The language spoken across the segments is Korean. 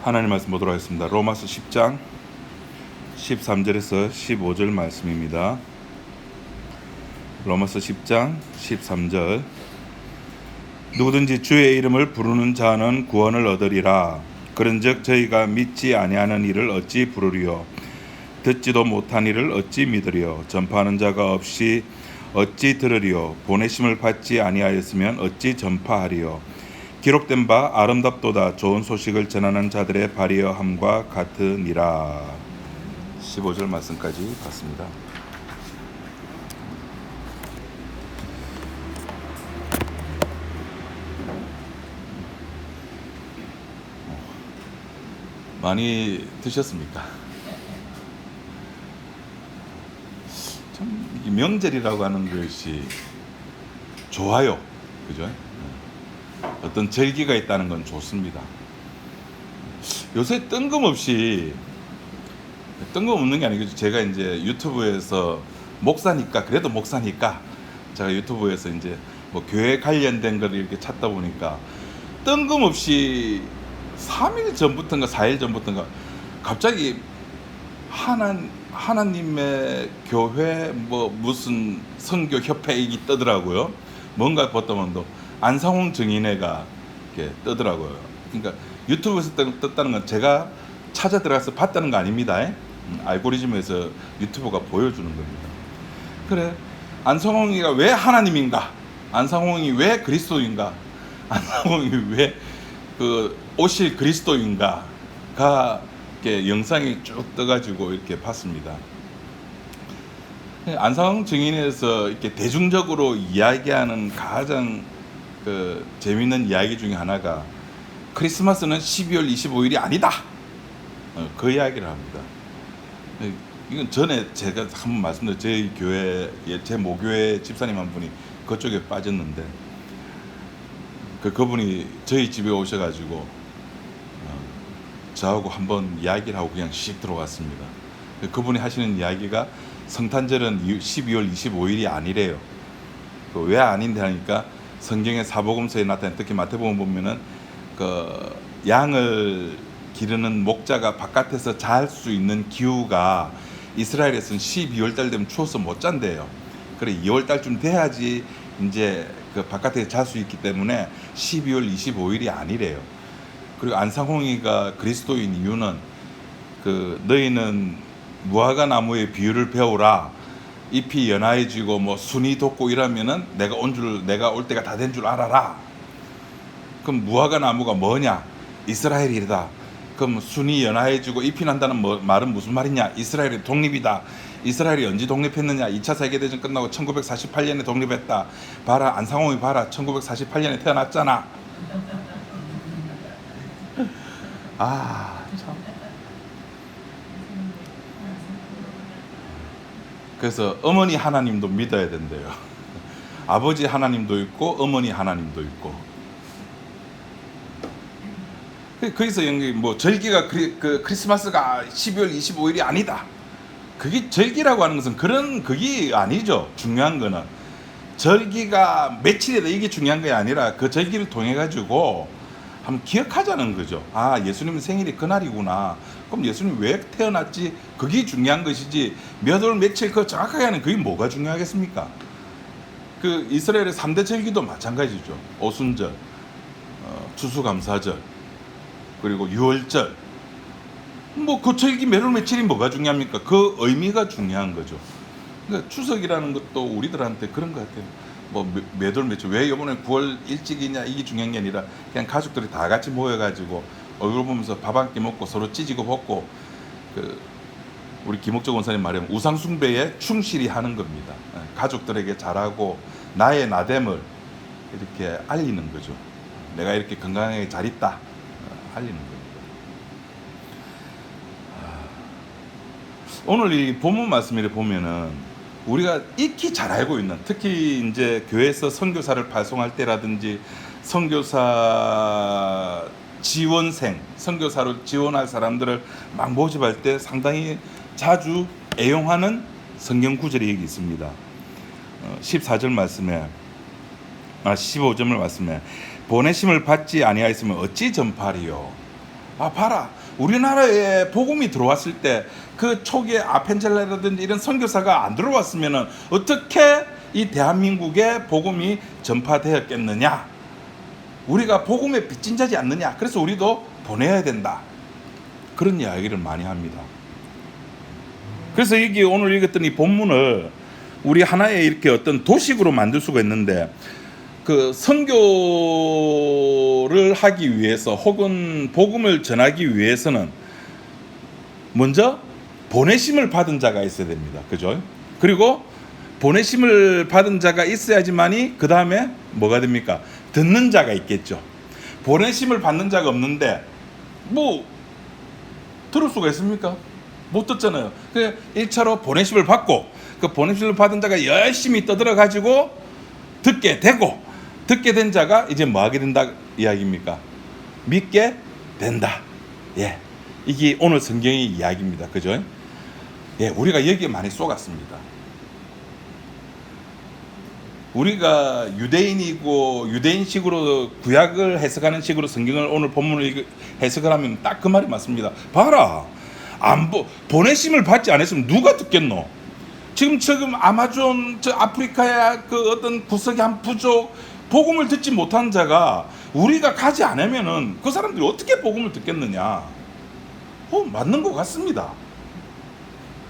하나님 말씀 보도록 하겠습니다. 로마서 10장 13절에서 15절 말씀입니다. 로마서 10장 13절. 누구든지 주의 이름을 부르는 자는 구원을 얻으리라. 그런즉 저희가 믿지 아니하는 이를 어찌 부르리요? 듣지도 못한 이를 어찌 믿으리요? 전파하는 자가 없이 어찌 들으리요? 보내심을 받지 아니하였으면 어찌 전파하리요? 기록된 바 아름답도다 좋은 소식을 전하는 자들의 발이여함과 같으니라. 15절 말씀까지 봤습니다. 많이 드셨습니까? 참 명절이라고 하는 것이 좋아요, 그죠? 어떤 절기가 있다는 건 좋습니다. 요새 뜬금없는 게 아니고 제가 이제 유튜브에서 그래도 목사니까 제가 유튜브에서 이제 뭐 교회 관련된 거를 이렇게 찾다 보니까 뜬금없이 3일 전부터인가 4일 전부터인가 갑자기 하나님의 교회 뭐 무슨 선교 협회이기 뜨더라고요. 뭔가 봤더만 안상홍 증인회가 이렇게 뜨더라고요. 그러니까 유튜브에서 떴다는 건 제가 찾아 들어가서 봤다는 거 아닙니다. 알고리즘에서 유튜브가 보여주는 겁니다. 그래, 안상홍이가 왜 하나님인가? 안상홍이 왜 그리스도인가? 안상홍이 왜 오실 그리스도인가가 이렇게 영상이 쭉 떠가지고 이렇게 봤습니다. 안상홍 증인에서 이렇게 대중적으로 이야기하는 가장 재미있는 이야기 중에 하나가 크리스마스는 12월 25일이 아니다. 그 이야기를 합니다. 이건 전에 제가 한번 말씀드렸죠. 저희 교회, 제 모교회 집사님 한 분이 그쪽에 빠졌는데 그분이 저희 집에 오셔가지고 저하고 한번 이야기를 하고 그냥 씩 들어갔습니다. 그분이 하시는 이야기가 성탄절은 12월 25일이 아니래요. 왜 아닌데 하니까 성경의 사복음서에 나타난, 특히 마태복음 보면은 양을 기르는 목자가 바깥에서 잘 수 있는 기후가 이스라엘에서는 12월 달 되면 추워서 못 잔대요. 그래 2월 달쯤 돼야지 이제 바깥에 잘 수 있기 때문에 12월 25일이 아니래요. 그리고 안상홍이가 그리스도인 이유는 너희는 무화과 나무의 비유를 배우라. 잎이 연하해지고 뭐 순이 돋고 이러면은 내가 올 때가 다 된 줄 알아라. 그럼 무화과 나무가 뭐냐? 이스라엘이다. 그럼 순이 연하해지고 잎이 난다는 말은 무슨 말이냐? 이스라엘의 독립이다. 이스라엘이 언제 독립했느냐? 2차 세계대전 끝나고 1948년에 독립했다. 봐라, 안상홍이 봐라, 1948년에 태어났잖아. 참. 그래서 어머니 하나님도 믿어야 된대요. 아버지 하나님도 있고 어머니 하나님도 있고. 거기서 뭐 절기가 크리스마스가 12월 25일이 아니다. 그게 절기라고 하는 것은 그게 아니죠. 중요한 거는 절기가 며칠이다 이게 중요한 게 아니라 그 절기를 통해 가지고 한번 기억하자는 거죠. 예수님 생일이 그날이구나. 그럼 예수님 왜 태어났지? 그게 중요한 것이지 몇 월 며칠 정확하게 하는 그게 뭐가 중요하겠습니까? 이스라엘의 3대 절기도 마찬가지죠. 오순절, 추수감사절, 그리고 유월절. 뭐 그 절기 몇 월 며칠이 뭐가 중요합니까? 그 의미가 중요한 거죠. 그러니까 추석이라는 것도 우리들한테 그런 것 같아요. 뭐 몇 월 며칠, 왜 이번에 9월 일찍이냐 이게 중요한 게 아니라 그냥 가족들이 다 같이 모여가지고 얼굴 보면서 밥 한 끼 먹고 서로 찌지고 볶고 우리 김옥적 원사님 말하면 우상숭배에 충실히 하는 겁니다. 가족들에게 잘하고 나의 나됨을 이렇게 알리는 거죠. 내가 이렇게 건강하게 잘 있다 알리는 겁니다. 오늘 이 본문 말씀을 보면은 우리가 익히 잘 알고 있는, 특히 이제 교회에서 선교사를 발송할 때라든지 선교사 지원생, 선교사로 지원할 사람들을 막 모집할 때 상당히 자주 애용하는 성경 구절이 여기 있습니다. 14절 말씀에 15절 말씀에 보내심을 받지 아니하였으면 어찌 전파리요? 아 봐라, 우리나라에 복음이 들어왔을 때 그 초기에 아펜젤라라든지 이런 선교사가 안 들어왔으면은 어떻게 이 대한민국에 복음이 전파되었겠느냐. 우리가 복음에 빚진 자지 않느냐. 그래서 우리도 보내야 된다. 그런 이야기를 많이 합니다. 그래서 여기 오늘 읽었던 이 본문을 우리 하나의 이렇게 어떤 도식으로 만들 수가 있는데, 그 선교를 하기 위해서 혹은 복음을 전하기 위해서는 먼저 보내심을 받은 자가 있어야 됩니다. 그죠? 그리고 보내심을 받은 자가 있어야지만이 그 다음에 뭐가 됩니까? 듣는 자가 있겠죠. 보내심을 받는 자가 없는데 뭐 들을 수가 있습니까? 못 듣잖아요. 그 1차로 보내심을 받고 그 보내심을 받은 자가 열심히 떠들어 가지고 듣게 되고, 듣게 된 자가 이제 뭐 하게 된다 이야기입니까? 믿게 된다. 예. 이게 오늘 성경의 이야기입니다. 그죠? 예, 우리가 여기에 많이 쏘갔습니다. 우리가 유대인이고 유대인식으로 구약을 해석하는 식으로 성경을 오늘 본문을 해석을 하면 딱 그 말이 맞습니다. 봐라, 보내심을 받지 않았으면 누가 듣겠노? 지금 아마존 저 아프리카의 그 어떤 구석의 한 부족, 복음을 듣지 못한 자가 우리가 가지 않으면은 그 사람들이 어떻게 복음을 듣겠느냐? 맞는 것 같습니다.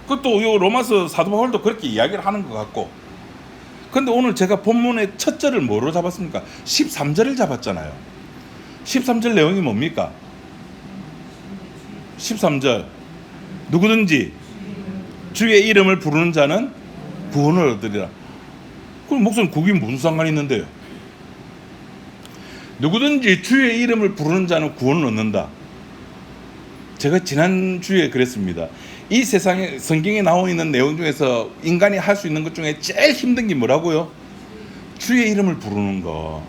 그것도 요 로마서 사도 바울도 그렇게 이야기를 하는 것 같고. 근데 오늘 제가 본문의 첫 절을 뭐로 잡았습니까? 13절을 잡았잖아요. 13절 내용이 뭡니까? 13절, 누구든지 주의 이름을 부르는 자는 구원을 얻으리라. 그럼 목사님 그게 무슨 상관이 있는데요? 누구든지 주의 이름을 부르는 자는 구원을 얻는다. 제가 지난주에 그랬습니다. 이 세상에 성경에 나와 있는 내용 중에서 인간이 할 수 있는 것 중에 제일 힘든 게 뭐라고요? 주의 이름을 부르는 거.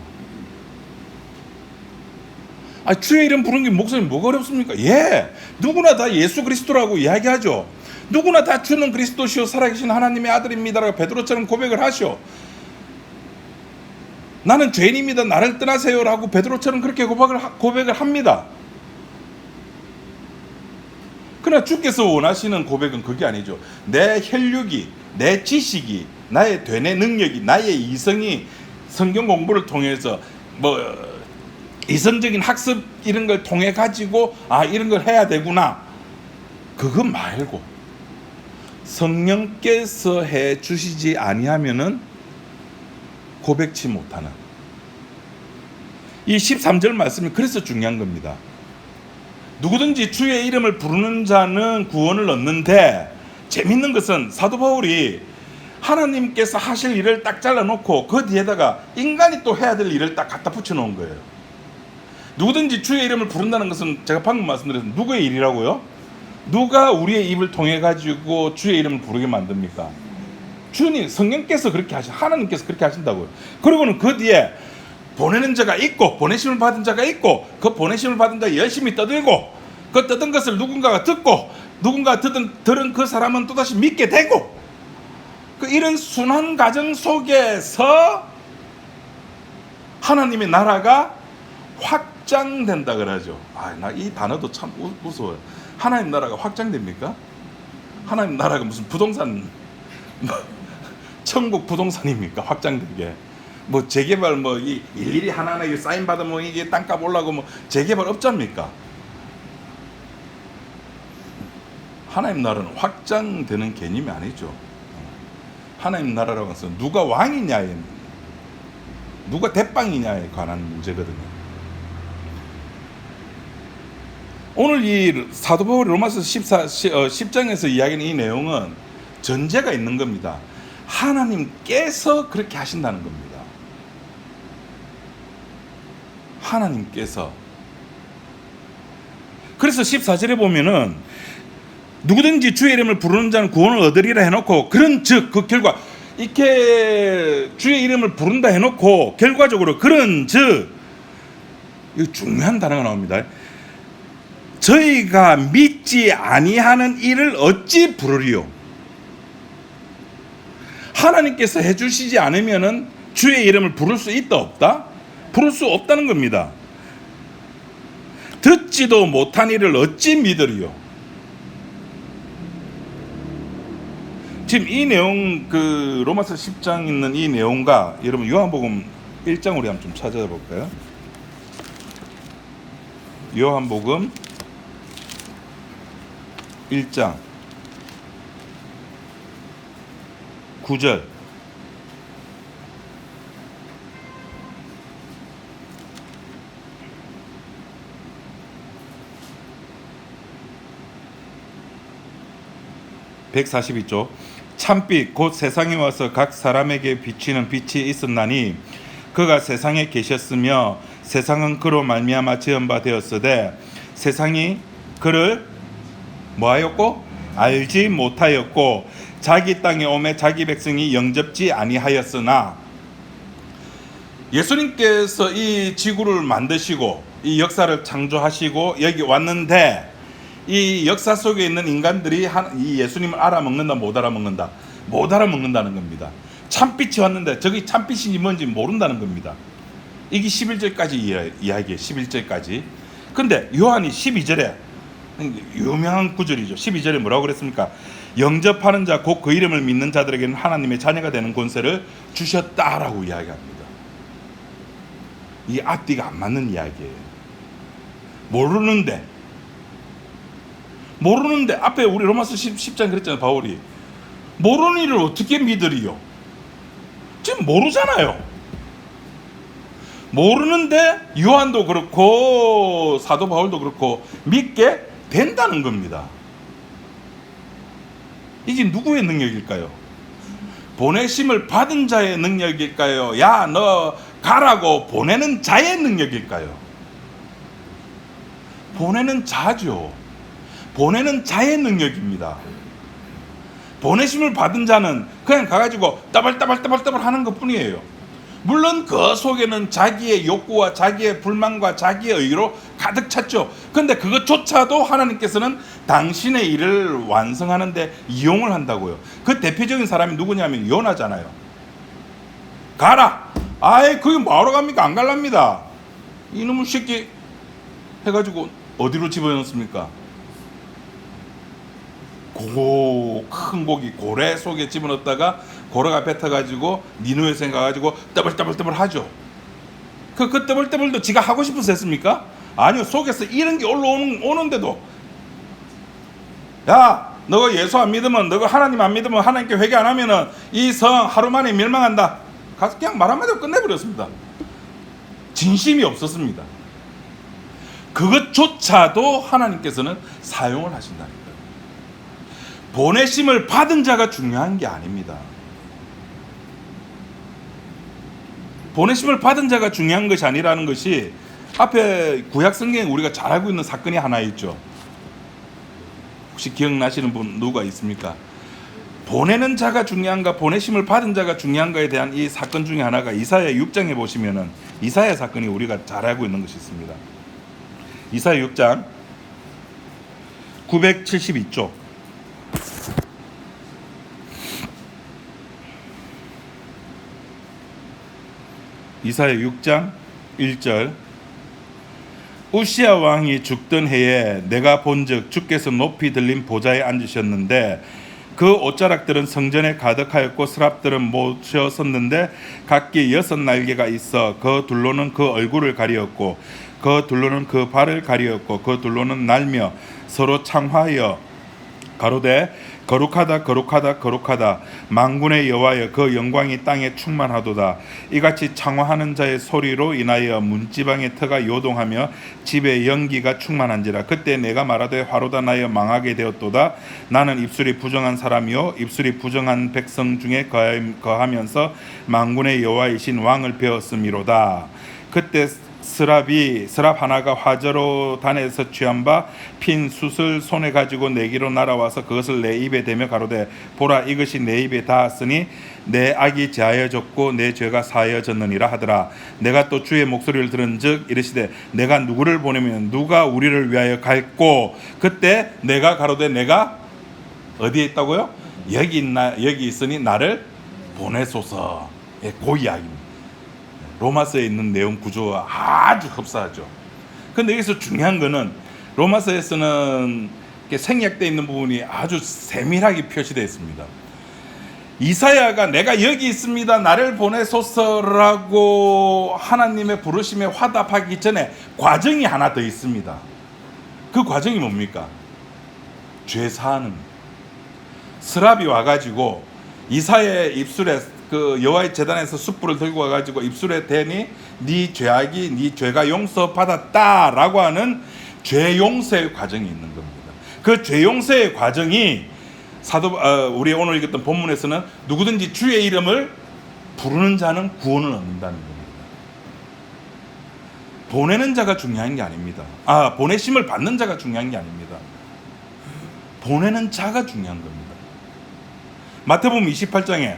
주의 이름 부르는 게 목사님 뭐가 어렵습니까? 예, 누구나 다 예수 그리스도라고 이야기하죠. 누구나 다 주는 그리스도시요 살아계신 하나님의 아들입니다라고 베드로처럼 고백을 하시오. 나는 죄인입니다, 나를 떠나세요라고 베드로처럼 그렇게 고백을 합니다. 그러나 주께서 원하시는 고백은 그게 아니죠. 내 혈육이, 내 지식이, 나의 되뇌 능력이, 나의 이성이 성경 공부를 통해서 이성적인 학습 이런 걸 통해 가지고 이런 걸 해야 되구나. 그거 말고 성령께서 해 주시지 아니하면은 고백치 못하는 이 13절 말씀이 그래서 중요한 겁니다. 누구든지 주의 이름을 부르는 자는 구원을 얻는데, 재밌는 것은 사도 바울이 하나님께서 하실 일을 딱 잘라놓고 그 뒤에다가 인간이 또 해야 될 일을 딱 갖다 붙여놓은 거예요. 누구든지 주의 이름을 부른다는 것은 제가 방금 말씀드렸습니다. 누구의 일이라고요? 누가 우리의 입을 통해 가지고 주의 이름을 부르게 만듭니까? 주님, 성령께서 그렇게 하나님께서 그렇게 하신다고요. 그리고는 그 뒤에 보내는 자가 있고 보내심을 받은 자가 있고, 그 보내심을 받은 자가 열심히 떠들고, 그 떠든 것을 누군가가 듣고, 누군가 들은 그 사람은 또다시 믿게 되고, 이런 순환 과정 속에서 하나님의 나라가 확장된다 그러죠. 나 이 단어도 참 무서워요. 하나님 나라가 확장됩니까? 하나님 나라가 무슨 부동산 천국 부동산입니까? 확장되게. 재개발 일일이 하나하나 사인 받으면 이게 땅값 올라가고 재개발 업자입니까? 하나님 나라는 확장되는 개념이 아니죠. 하나님 나라라고 해서 누가 왕이냐에, 누가 대빵이냐에 관한 문제거든요. 오늘 이 사도 바울이 로마서 10장에서 이야기하는 이 내용은 전제가 있는 겁니다. 하나님께서 그렇게 하신다는 겁니다. 하나님께서. 그래서 14절에 보면은 누구든지 주의 이름을 부르는 자는 구원을 얻으리라 해놓고, 그런 즉 그 결과, 이렇게 주의 이름을 부른다 해놓고 결과적으로 그런 즉, 이거 중요한 단어가 나옵니다. 저희가 믿지 아니하는 일을 어찌 부르리요? 하나님께서 해주시지 않으면은 주의 이름을 부를 수 있다 없다? 부를 수 없다는 겁니다. 듣지도 못한 이를 어찌 믿으리요. 지금 이 내용, 그 로마서 10장 있는 이 내용과 여러분 요한복음 1장 우리 한번 좀 찾아볼까요? 요한복음 1장 9절. (142조) 참빛 곧 세상에 와서 각 사람에게 비치는 빛이 있었나니 그가 세상에 계셨으며 세상은 그로 말미암아 지은 바 되었으되 세상이 그를 뭐하였고 알지 못하였고 자기 땅에 오매 자기 백성이 영접지 아니하였으나, 예수님께서 이 지구를 만드시고 이 역사를 창조하시고 여기 왔는데 이 역사 속에 있는 인간들이 이 예수님을 알아먹는다 못 알아먹는다? 못 알아먹는다는 겁니다. 참빛이 왔는데 저기 참빛이 뭔지 모른다는 겁니다. 이게 11절까지 이야기예요. 11절까지. 근데 요한이 12절에 유명한 구절이죠. 12절에 뭐라고 그랬습니까? 영접하는 자 곧 그 이름을 믿는 자들에게는 하나님의 자녀가 되는 권세를 주셨다라고 이야기합니다. 이 앞뒤가 안 맞는 이야기예요. 모르는데 앞에 우리 로마서 10장 그랬잖아요. 바울이 모르는 이를 어떻게 믿으리요? 지금 모르잖아요. 모르는데 요한도 그렇고 사도 바울도 그렇고 믿게 된다는 겁니다. 이게 누구의 능력일까요? 보내심을 받은 자의 능력일까요? 야, 너 가라고 보내는 자의 능력일까요? 보내는 자죠. 보내는 자의 능력입니다. 보내심을 받은 자는 그냥 가가지고 따발따발 하는 것 뿐이에요. 물론 그 속에는 자기의 욕구와 자기의 불만과 자기의 의로 가득 찼죠. 그런데 그것조차도 하나님께서는 당신의 일을 완성하는데 이용을 한다고요. 그 대표적인 사람이 누구냐면 요나잖아요. 가라! 아예 그게 뭐하러 갑니까? 안 갈랍니다. 이놈의 새끼 해가지고 어디로 집어넣습니까? 큰 고기 고래 속에 집어넣었다가 고래가 뱉어가지고 니누에서 가가지고 떠벌떠벌 하죠. 그 떠벌떠벌도 지가 하고 싶어서 했습니까? 아니요. 속에서 이런 게 올라오는데도 야, 너가 예수 안 믿으면, 너가 하나님 안 믿으면, 하나님께 회개 안 하면은 이 성 하루 만에 멸망한다. 가서 그냥 말 한마디로 끝내버렸습니다. 진심이 없었습니다. 그것조차도 하나님께서는 사용을 하신다는 거예요. 보내심을 받은 자가 중요한 게 아닙니다. 보내심을 받은 자가 중요한 것이 아니라는 것이 앞에 구약 성경에 우리가 잘 알고 있는 사건이 하나 있죠. 혹시 기억나시는 분 누가 있습니까? 보내는 자가 중요한가 보내심을 받은 자가 중요한가에 대한 이 사건 중에 하나가 이사야 6장에 보시면은 이사야 사건이 우리가 잘 알고 있는 것이 있습니다. 이사야 6장 972쪽. 이사야 6장 1절. 우시야 왕이 죽던 해에 내가 본즉 주께서 높이 들린 보좌에 앉으셨는데 그 옷자락들은 성전에 가득하였고 스랍들은 모여 섰는데 각기 6날개가 있어 그 둘로는 그 얼굴을 가리었고 그 둘로는 그 발을 가리었고 그 둘로는 날며 서로 창화하여 가로되 거룩하다 거룩하다 거룩하다 만군의 여호와여 그 영광이 땅에 충만하도다. 이같이 창화하는 자의 소리로 인하여 문지방의 터가 요동하며 집에 연기가 충만한지라. 그때 내가 말하되 화로다 나여 망하게 되었도다. 나는 입술이 부정한 사람이요 입술이 부정한 백성 중에 거하면서 만군의 여호와이신 왕을 배웠음이로다. 그때 스랍 하나가 화저로 단에서 취한 바 핀 숯을 손에 가지고 내기로 날아와서 그것을 내 입에 대며 가로되 보라 이것이 내 입에 닿았으니 내 악이 제하여졌고 내 죄가 사하여졌느니라 하더라. 내가 또 주의 목소리를 들은즉 이르시되 내가 누구를 보내면 누가 우리를 위하여 갈꼬. 그때 내가 가로되 내가 어디에 있다고요? 여기 있으니 나를 보내소서. 그 이야기입니다. 로마서에 있는 내용 구조와 아주 흡사하죠. 근데 여기서 중요한 거는 로마서에서는 이렇게 생략되어 있는 부분이 아주 세밀하게 표시되어 있습니다. 이사야가 내가 여기 있습니다, 나를 보내소서라고 하나님의 부르심에 화답하기 전에 과정이 하나 더 있습니다. 그 과정이 뭡니까? 죄 사하는. 스랍이 와가지고 이사야의 입술에, 그 여호와의 제단에서 숯불을 들고 와가지고 입술에 대니 네 죄악이, 네 죄가 용서받았다라고 하는 죄 용서의 과정이 있는 겁니다. 그 죄 용서의 과정이 우리 오늘 읽었던 본문에서는 누구든지 주의 이름을 부르는 자는 구원을 얻는다는 겁니다. 보내는 자가 중요한 게 아닙니다. 보내심을 받는 자가 중요한 게 아닙니다. 보내는 자가 중요한 겁니다. 마태복음 28장에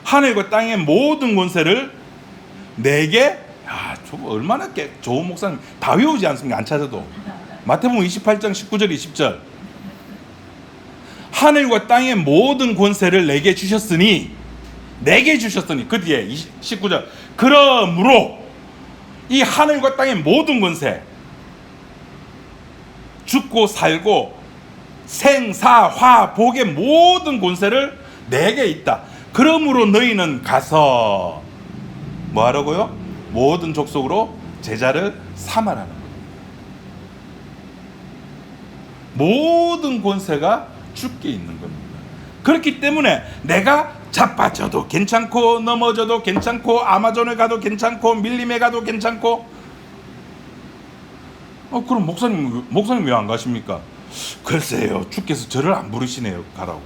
하늘과 땅의 모든 권세를 내게, 얼마나 좋은 목사님, 다 외우지 않습니까? 안 찾아도. 마태복음 28장 19절 20절. 하늘과 땅의 모든 권세를 내게 주셨으니 그 뒤에 19절, 그러므로 이 하늘과 땅의 모든 권세, 죽고 살고 생사화 복의 모든 권세를 내게 있다. 그러므로 너희는 가서 뭐 하라고요? 모든 족속으로 제자를 삼아라는 겁니다. 모든 권세가 주께 있는 겁니다. 그렇기 때문에 내가 자빠져도 괜찮고, 넘어져도 괜찮고, 아마존에 가도 괜찮고, 밀림에 가도 괜찮고. 그럼 목사님 왜 안 가십니까? 글쎄요, 주께서 저를 안 부르시네요, 가라고.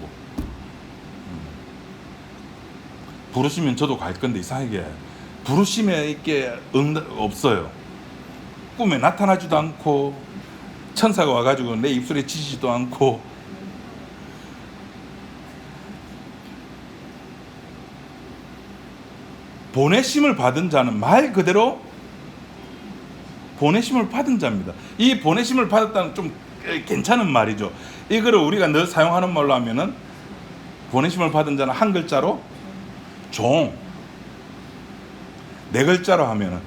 부르시면 저도 갈 건데 이상하게 부르심에 이게 없어요. 꿈에 나타나지도 않고, 천사가 와가지고 내 입술에 치지도 않고. 보내심을 받은 자는 말 그대로 보내심을 받은 자입니다. 이 보내심을 받았다는 좀 괜찮은 말이죠. 이거를 우리가 늘 사용하는 말로 하면은, 보내심을 받은 자는 한 글자로 종, 네 글자로 하면은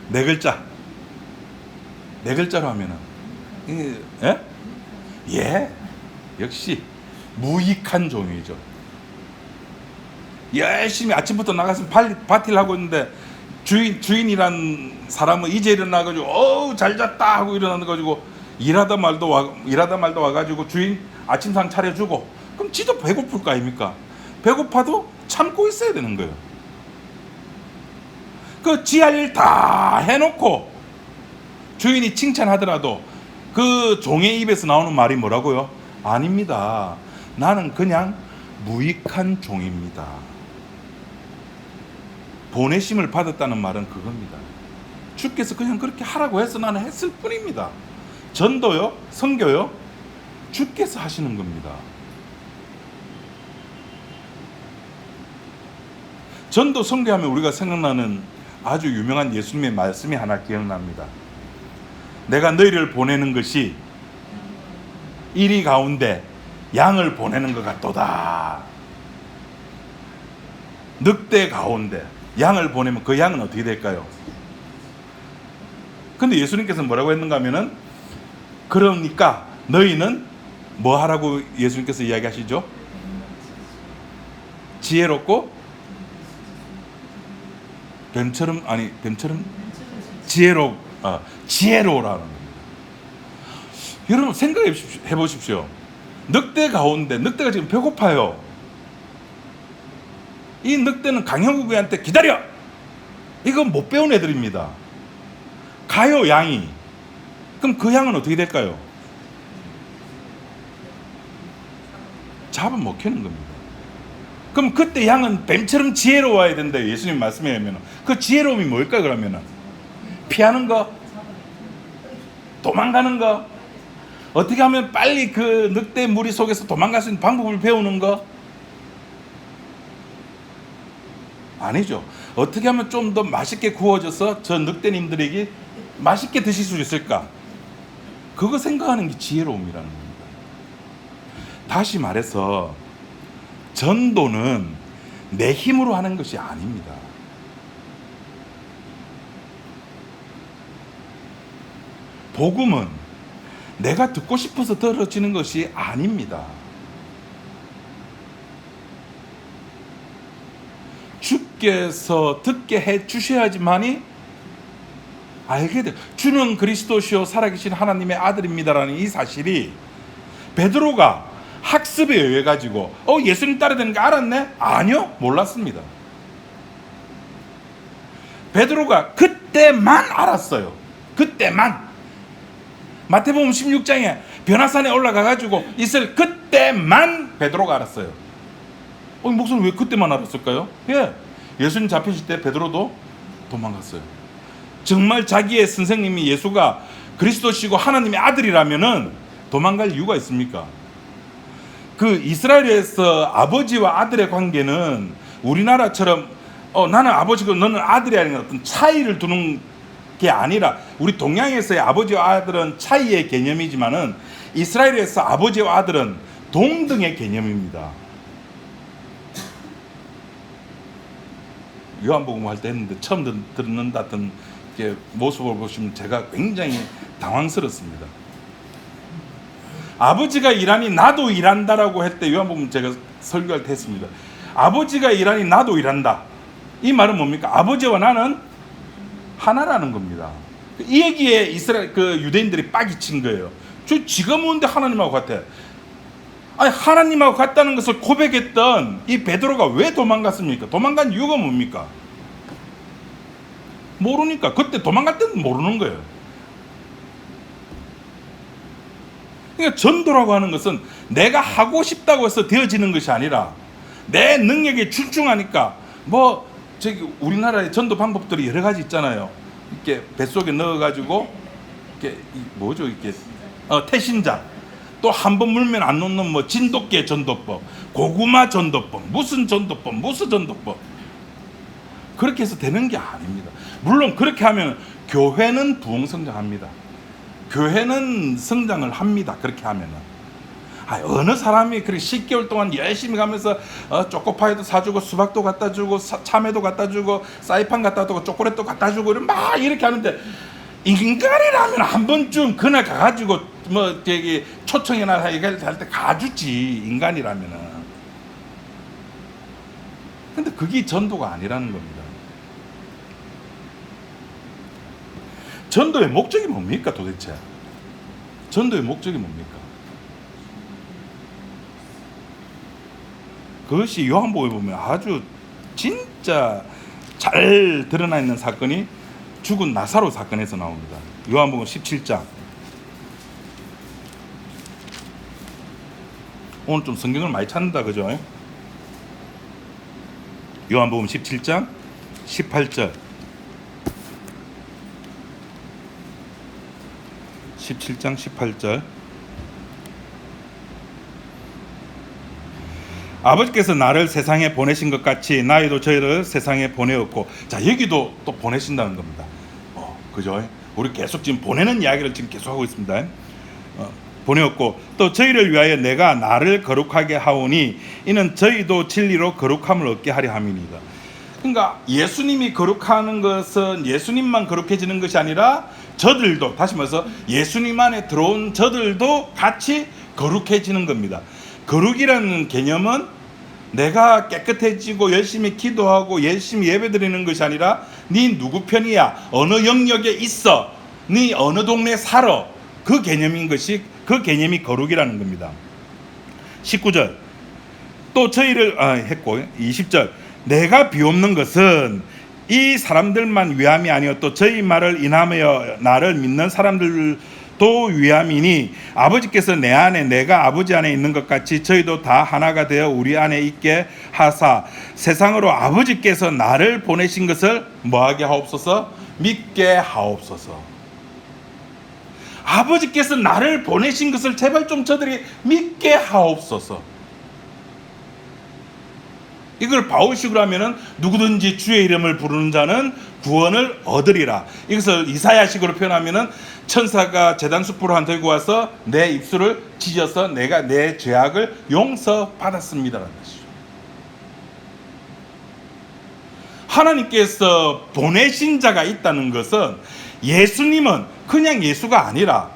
네 글자로 하면은 역시 무익한 종이죠. 열심히 아침부터 나가서 파티를 하고 있는데 주인이란 사람은 이제 일어나가지고 잘 잤다 하고 일어나가지고 일하다 말도 와가지고 주인 아침상 차려주고, 그럼 지도 배고플 거 아닙니까? 배고파도 참고 있어야 되는 거예요. 그 지 할 일 다 해놓고 주인이 칭찬하더라도 그 종의 입에서 나오는 말이 뭐라고요? 아닙니다, 나는 그냥 무익한 종입니다. 보내심을 받았다는 말은 그겁니다. 주께서 그냥 그렇게 하라고 해서 나는 했을 뿐입니다. 전도요, 선교요, 주께서 하시는 겁니다. 전도, 선교하면 우리가 생각나는 아주 유명한 예수님의 말씀이 하나 기억납니다. 내가 너희를 보내는 것이 이리 가운데 양을 보내는 것 같도다. 늑대 가운데 양을 보내면 그 양은 어떻게 될까요? 근데 예수님께서는 뭐라고 했는가 하면은, 그러니까 너희는 뭐 하라고 예수님께서 이야기하시죠? 지혜롭고 뱀처럼 지혜로우라는 겁니다. 여러분 생각해 보십시오. 늑대 가운데, 늑대가 지금 배고파요. 이 늑대는 강형구한테 기다려! 이건 못 배운 애들입니다. 가요, 양이. 그럼 그 양은 어떻게 될까요? 잡아먹히는 겁니다. 그럼 그때 양은 뱀처럼 지혜로워야 된다, 예수님 말씀에 의하면. 그 지혜로움이 뭘까요, 그러면은? 피하는 거? 도망가는 거? 어떻게 하면 빨리 그 늑대 무리 속에서 도망갈 수 있는 방법을 배우는 거? 아니죠. 어떻게 하면 좀 더 맛있게 구워져서 저 늑대님들에게 맛있게 드실 수 있을까? 그거 생각하는 게 지혜로움이라는 겁니다. 다시 말해서 전도는 내 힘으로 하는 것이 아닙니다. 복음은 내가 듣고 싶어서 들어지는 것이 아닙니다. 주께서 듣게 해 주셔야지만이 알게 돼요. 주는 그리스도시요 살아계신 하나님의 아들입니다라는 이 사실이 베드로가 학습에 의해 가지고 예수님 따라야 되는 거 알았네? 아니요, 몰랐습니다. 베드로가 그때만 알았어요. 그때만. 마태복음 16장에 변화산에 올라가 가지고 있을 그때만 베드로가 알았어요. 목사님 왜 그때만 알았을까요? 예수님 잡히실 때 베드로도 도망갔어요. 정말 자기의 선생님이 예수가 그리스도시고 하나님의 아들이라면은 도망갈 이유가 있습니까? 그 이스라엘에서 아버지와 아들의 관계는 우리나라처럼 나는 아버지고 너는 아들이 아닌 어떤 차이를 두는 게 아니라, 우리 동양에서의 아버지와 아들은 차이의 개념이지만은 이스라엘에서 아버지와 아들은 동등의 개념입니다. 요한복음 할 때 했는데 처음 듣는다던 모습을 보시면 제가 굉장히 당황스럽습니다. 아버지가 일하니 나도 일한다라고 할 때 요한복음 제가 설교할 때 했습니다. 아버지가 일하니 나도 일한다. 이 말은 뭡니까? 아버지와 나는 하나라는 겁니다. 이 얘기에 이스라엘 유대인들이 빡이 친 거예요. 지가 뭔데 하나님하고 같아? 아니, 하나님하고 같다는 것을 고백했던 이 베드로가 왜 도망갔습니까? 도망간 이유가 뭡니까? 모르니까. 그때 도망갈 때는 모르는 거예요. 그러니까 전도라고 하는 것은 내가 하고 싶다고 해서 되어지는 것이 아니라 내 능력에 출중하니까 우리나라의 전도 방법들이 여러 가지 있잖아요. 이렇게 뱃속에 넣어가지고 태신자, 또 한 번 물면 안 녹는 진돗개 전도법, 고구마 전도법, 무슨 전도법, 무슨 전도법. 그렇게 해서 되는 게 아닙니다. 물론 그렇게 하면 교회는 부흥성장합니다. 교회는 성장을 합니다. 그렇게 하면은. 어느 사람이 그렇게 10개월 동안 열심히 가면서 초코파이도 사주고 수박도 갖다 주고 참외도 갖다 주고 사이판 갖다 주고 초콜릿도 갖다 주고 막 이렇게 하는데, 인간이라면 한 번쯤 그날 가가지고 초청이나 할 때 가주지, 인간이라면은. 근데 그게 전도가 아니라는 겁니다. 전도의 목적이 뭡니까 도대체? 전도의 목적이 뭡니까? 그것이 요한복음에 보면 아주 진짜 잘 드러나 있는 사건이 죽은 나사로 사건에서 나옵니다. 요한복음 17장. 오늘 좀 성경을 많이 찾는다, 그죠? 요한복음 17장 18절. 17장 18절. 아버지께서 나를 세상에 보내신 것 같이 나희도 저희를 세상에 보내었고. 자, 여기도 또 보내신다는 겁니다. 그죠? 우리 계속 지금 보내는 이야기를 지금 계속 하고 있습니다. 보내었고 또 저희를 위하여 내가 나를 거룩하게 하오니 이는 저희도 진리로 거룩함을 얻게 하려 함이니이다. 그러니까 예수님이 거룩하는 것은 예수님만 거룩해지는 것이 아니라 저들도, 다시 말해서 예수님 안에 들어온 저들도 같이 거룩해지는 겁니다. 거룩이라는 개념은 내가 깨끗해지고 열심히 기도하고 열심히 예배드리는 것이 아니라 네 누구 편이야, 어느 영역에 있어, 네 어느 동네에 살아, 그 개념인 것이, 그 개념이 거룩이라는 겁니다. 19절 또 저희를 했고 20절 내가 비옵는 것은 이 사람들만 위함이 아니요 또 저희 말을 인하여 나를 믿는 사람들도 위함이니 아버지께서 내 안에 내가 아버지 안에 있는 것 같이 저희도 다 하나가 되어 우리 안에 있게 하사 세상으로 아버지께서 나를 보내신 것을 뭐하게 하옵소서? 믿게 하옵소서. 아버지께서 나를 보내신 것을 제발 좀 저들이 믿게 하옵소서. 이걸 바울식으로 하면은 누구든지 주의 이름을 부르는 자는 구원을 얻으리라. 이것을 이사야식으로 표현하면은 천사가 제단수풀을 한 들고 와서 내 입술을 찢어서 내가 내 죄악을 용서받았습니다라는 것이죠. 하나님께서 보내신 자가 있다는 것은 예수님은 그냥 예수가 아니라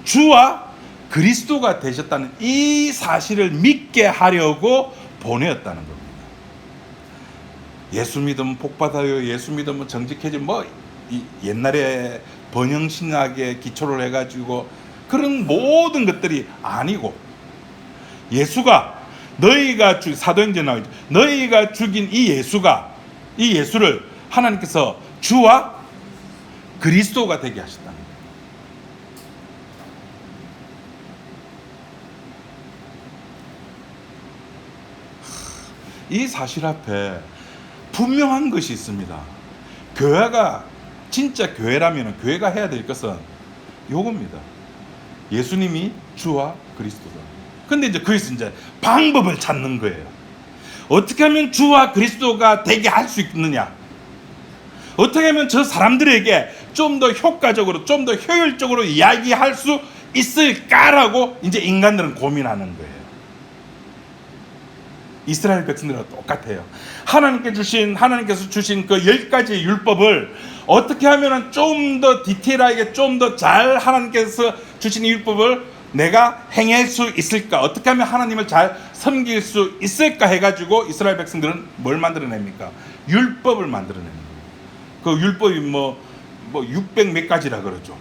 주와 그리스도가 되셨다는 이 사실을 믿게 하려고 보내었다는 겁니다. 예수 믿으면 복 받아요. 예수 믿으면 정직해지 옛날에 번영신학에 기초를 해가지고 그런 모든 것들이 아니고, 예수가 사도행전에 나오죠. 너희가 죽인 이 예수를 하나님께서 주와 그리스도가 되게 하셨다. 이 사실 앞에 분명한 것이 있습니다. 교회가 진짜 교회라면 교회가 해야 될 것은 요겁니다. 예수님이 주와 그리스도다. 근데 이제 거기서 이제 방법을 찾는 거예요. 어떻게 하면 주와 그리스도가 되게 할 수 있느냐? 어떻게 하면 저 사람들에게 좀 더 효과적으로, 좀 더 효율적으로 이야기할 수 있을까라고 이제 인간들은 고민하는 거예요. 이스라엘 백성들과 똑같아요. 하나님께서 주신 그 10가지의 율법을 어떻게 하면 좀 더 디테일하게, 좀 더 잘 하나님께서 주신 율법을 내가 행할 수 있을까? 어떻게 하면 하나님을 잘 섬길 수 있을까? 해가지고 이스라엘 백성들은 뭘 만들어냅니까? 율법을 만들어냅니다. 그 율법이 600 몇 가지라 그러죠.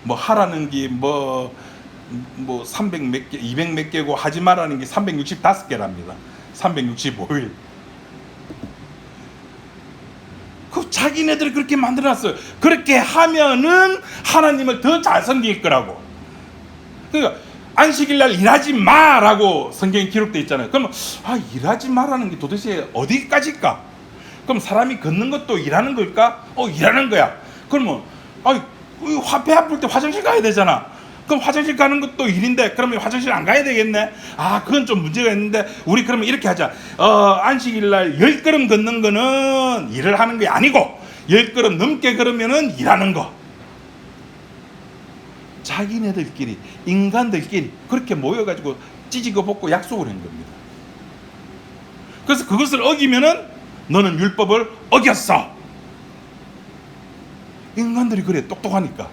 하라는 게 300 몇 개, 200 몇 개고 하지 말라는 게 365개랍니다. 365일. 그 자기네들이 그렇게 만들어놨어요. 그렇게 하면은 하나님을 더 잘 섬길 거라고. 그러니까 안식일 날 일하지 마라고 성경에 기록되어 있잖아요. 그러면 일하지 마라는 게 도대체 어디까지일까? 그럼 사람이 걷는 것도 일하는 걸까? 일하는 거야. 그러면 배 아플 때 화장실 가야 되잖아. 그럼 화장실 가는 것도 일인데 그러면 화장실 안 가야 되겠네? 그건 좀 문제가 있는데 우리 그러면 이렇게 하자. 안식일 날 10걸음 걷는 거는 일을 하는 게 아니고 10걸음 넘게 걸으면은 일하는 거. 자기네들끼리, 인간들끼리 그렇게 모여가지고 찌지고 볶고 약속을 한 겁니다. 그래서 그것을 어기면은 너는 율법을 어겼어. 인간들이 그래 똑똑하니까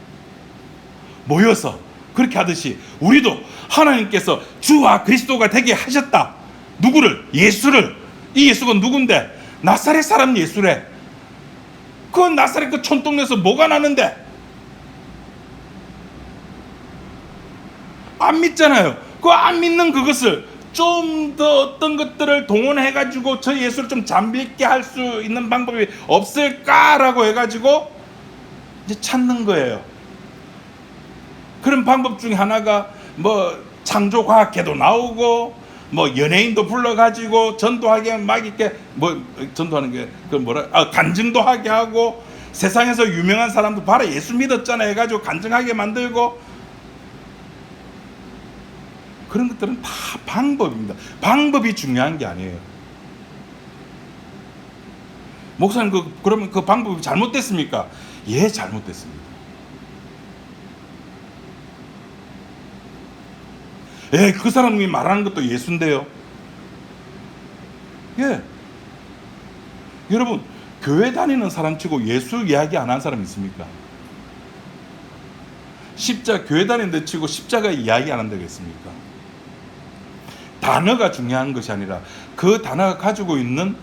모여서 그렇게 하듯이 우리도 하나님께서 주와 그리스도가 되게 하셨다. 누구를? 예수를. 이 예수가 누군데? 나사렛 사람 예수래. 그 나사렛 그 촌동네에서 뭐가 나는데? 안 믿잖아요. 그 안 믿는 그것을 좀 더 어떤 것들을 동원해가지고 저 예수를 좀 잠믿게 할 수 있는 방법이 없을까라고 해가지고 이제 찾는 거예요. 그런 방법 중에 하나가 창조과학회도 나오고 연예인도 불러가지고 전도하게 막 이렇게 전도하는 게 간증도 하게 하고 세상에서 유명한 사람도 봐라 예수 믿었잖아 해가지고 간증하게 만들고 그런 것들은 다 방법입니다. 방법이 중요한 게 아니에요. 목사님 그러면 그 방법이 잘못됐습니까? 예, 잘못됐습니다. 예, 그 사람이 말하는 것도 예수인데요. 예. 여러분, 교회 다니는 사람 치고 예수 이야기 안 한 사람 있습니까? 교회 다니는데 치고 십자가 이야기 안 한다고 했습니까? 단어가 중요한 것이 아니라 그 단어가 가지고 있는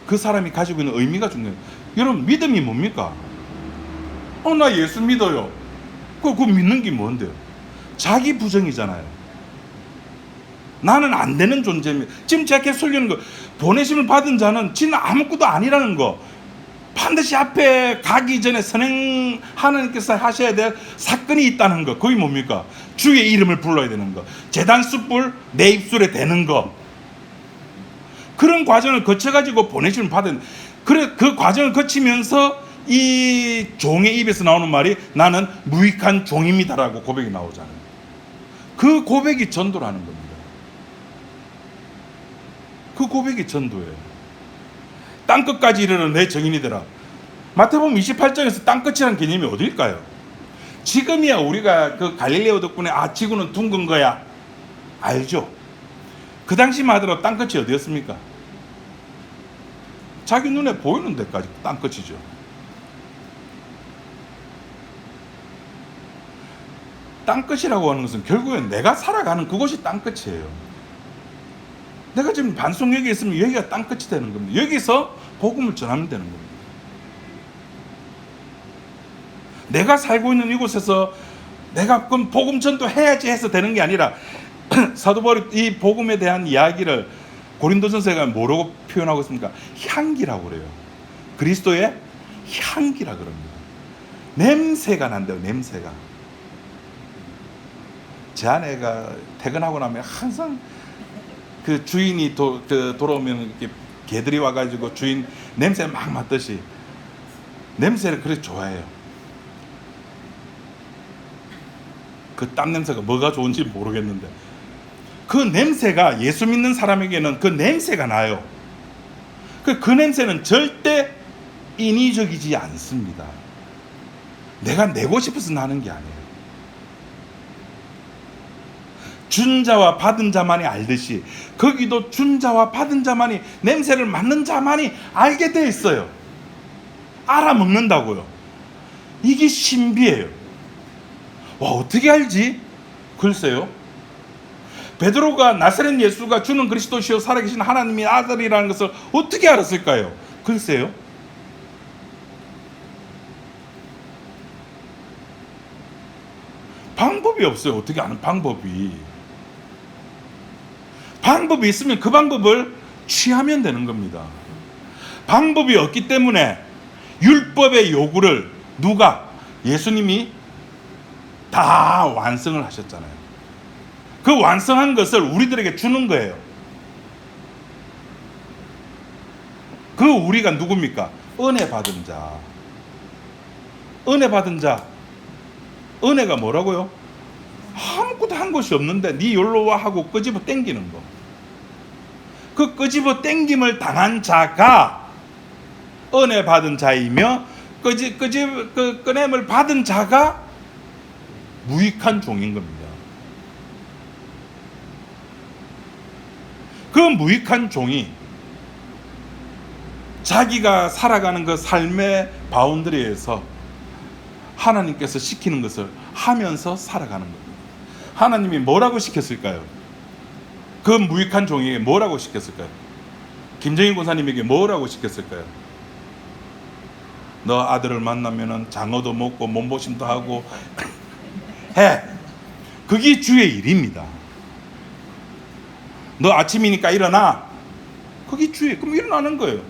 그 사람이 가지고 있는 의미가 중요해요. 여러분, 믿음이 뭡니까? 나 예수 믿어요. 그거 믿는 게 뭔데요? 자기 부정이잖아요. 나는 안 되는 존재입니다. 지금 제가 계속 설교하는 거, 보내심을 받은 자는 지는 아무것도 아니라는 거. 반드시 앞에 가기 전에 하나님께서 하셔야 될 사건이 있다는 거. 그게 뭡니까? 주의 이름을 불러야 되는 거. 제단 숯불 내 입술에 대는 거. 그런 과정을 거쳐가지고 보내심을 받은, 그 과정을 거치면서 이 종의 입에서 나오는 말이 나는 무익한 종입니다라고 고백이 나오잖아요. 그 고백이 전도라는 겁니다. 그 고백이 전도예요. 땅끝까지 이르는 내 정인이 되라. 마태복음 28장에서 땅끝이라는 개념이 어딜까요? 지금이야 우리가 그 갈릴레오 덕분에 지구는 둥근 거야 알죠? 그 당시만 하더라도 땅끝이 어디였습니까? 자기 눈에 보이는 데까지 땅끝이죠. 땅끝이라고 하는 것은 결국엔 내가 살아가는 그곳이 땅끝이에요. 내가 지금 반송역에 있으면 여기가 땅끝이 되는 겁니다. 여기서 복음을 전하면 되는 겁니다. 내가 살고 있는 이곳에서 내가 그럼 복음 전도해야지 해서 되는 게 아니라 사도 바울이 이 복음에 대한 이야기를 고린도전서가 뭐라고 표현하고 있습니까? 향기라고 그래요. 그리스도의 향기라 그럽니다. 냄새가 난대요. 냄새가. 제 아내가 퇴근하고 나면 항상 그 주인이 돌아오면 이렇게 개들이 와가지고 주인 냄새 막 맡듯이 냄새를 그렇게 좋아해요. 그 땀 냄새가 뭐가 좋은지 모르겠는데 그 냄새가 예수 믿는 사람에게는 그 냄새가 나요. 그 냄새는 절대 인위적이지 않습니다. 내가 내고 싶어서 나는 게 아니에요. 준 자와 받은 자만이 알듯이 거기도 준 자와 받은 자만이 냄새를 맡는 자만이 알게 돼 있어요. 알아먹는다고요. 이게 신비예요. 와, 어떻게 알지? 글쎄요. 베드로가 나사렛 예수가 주는 그리스도시요 살아계신 하나님의 아들이라는 것을 어떻게 알았을까요? 글쎄요. 방법이 없어요. 어떻게 아는 방법이. 방법이 있으면 그 방법을 취하면 되는 겁니다. 방법이 없기 때문에 율법의 요구를 누가? 예수님이 다 완성을 하셨잖아요. 그 완성한 것을 우리들에게 주는 거예요. 그 우리가 누굽니까? 은혜 받은 자. 은혜 받은 자. 은혜가 뭐라고요? 아무것도 한 것이 없는데 네 열로 와 하고 끄집어 당기는 거. 그 끄집어 당김을 당한 자가 은혜 받은 자이며 꺼냄을 받은 자가 무익한 종인 겁니다. 그 무익한 종이 자기가 살아가는 그 삶의 바운더리에서 하나님께서 시키는 것을 하면서 살아가는 겁니다. 하나님이 뭐라고 시켰을까요? 그 무익한 종에게 뭐라고 시켰을까요? 김정인 권사님에게 뭐라고 시켰을까요? 너 아들을 만나면은 장어도 먹고 몸보심도 하고 해. 그게 주의 일입니다. 너 아침이니까 일어나. 그게 주의. 그럼 일어나는 거예요.